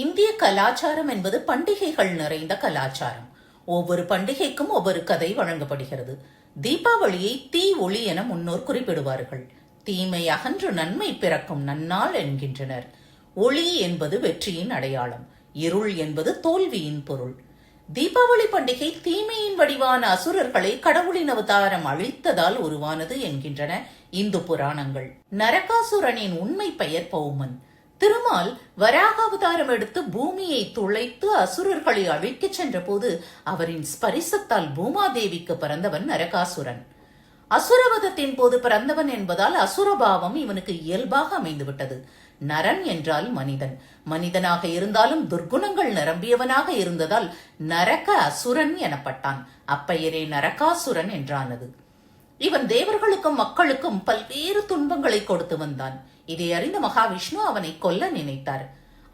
இந்திய கலாச்சாரம் என்பது பண்டிகைகள் நிறைந்த கலாச்சாரம். ஒவ்வொரு பண்டிகைக்கும் ஒவ்வொரு கதை வழங்கப்படுகிறது. தீபாவளியை தீ ஒளி என முன்னோர் குறிப்பிடுவார்கள். தீமை அகன்று நன்மை பிறக்கும் நன்னாள் என்கின்றனர். ஒளி என்பது வெற்றியின் அடையாளம், இருள் என்பது தோல்வியின் பொருள். தீபாவளி பண்டிகை தீமையின் வடிவான அசுரர்களை கடவுளின் அவதாரம் அழித்ததால் உருவானது என்கின்றன இந்து புராணங்கள். நரகாசுரனின் உண்மை பெயர் பௌமன். திருமால் வராக அவதாரம் எடுத்து பூமியை துளைத்து அசுரர்களை அழிக்கச் சென்ற போது அவரின் ஸ்பரிசத்தால் பூமாதேவிக்கு பிறந்தவன் நரகாசுரன். அசுரவதத்தின் போது பிறந்தவன் என்பதால் அசுரபாவம் இவனுக்கு இயல்பாக அமைந்துவிட்டது. நரன் என்றால் மனிதன். மனிதனாக இருந்தாலும் துர்குணங்கள் நிரம்பியவனாக இருந்ததால் நரக அசுரன் எனப்பட்டான். அப்பெயரே நரகாசுரன் என்றானது. இவன் தேவர்களுக்கும் மக்களுக்கும் பல்வேறு துன்பங்களை கொடுத்து வந்தான். இதை அறிந்த மகாவிஷ்ணு அவனை கொல்ல நினைத்தார்.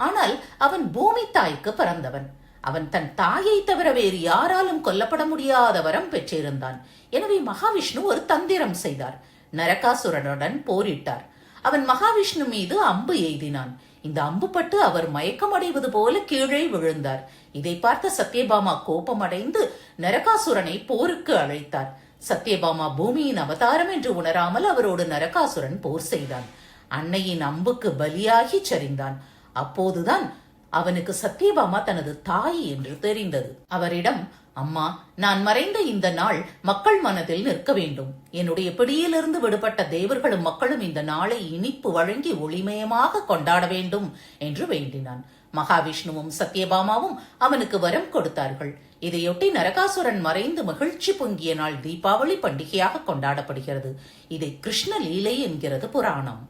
ஆனால் அவன் பூமி தாய்க்கு பிறந்தவன். அவன் தன் தாயை தவிர வேறு யாராலும் கொல்லப்பட முடியாத வரம் பெற்றிருந்தான். எனவே மகாவிஷ்ணு ஒரு தந்திரம் செய்தார். நரகாசுரனுடன் போரிட்டார். அவன் மகாவிஷ்ணு மீது அம்பு எய்தினான். இந்த அம்பு பட்டு அவர் மயக்கமடைவது போல கீழே விழுந்தார். இதை பார்த்த சத்யபாமா கோபமடைந்து நரகாசுரனை போருக்கு அழைத்தார். சத்யபாமா பூமியின் அவதாரம் என்று உணராமல் அவரோடு நரகாசுரன் போர் செய்தான். அன்னையின் அம்புக்கு பலியாகி சரிந்தான். அப்போதுதான் அவனுக்கு சத்யபாமா தனது தாய் என்று தெரிந்தது. அவரிடம், அம்மா, நான் மறைந்த இந்த நாள் மக்கள் மனதில் நிற்க வேண்டும். என்னுடைய பிடியிலிருந்து விடுபட்ட தேவர்களும் மக்களும் இந்த நாளை இனிப்பு வழங்கி ஒளிமயமாக கொண்டாட வேண்டும் என்று வேண்டினான். மகாவிஷ்ணுவும் சத்யபாமாவும் அவனுக்கு வரம் கொடுத்தார்கள். இதையொட்டி நரகாசுரன் மறைந்து மகிழ்ச்சி பொங்கிய நாள் தீபாவளி பண்டிகையாக கொண்டாடப்படுகிறது. இதை கிருஷ்ண லீலை என்கிறது புராணம்.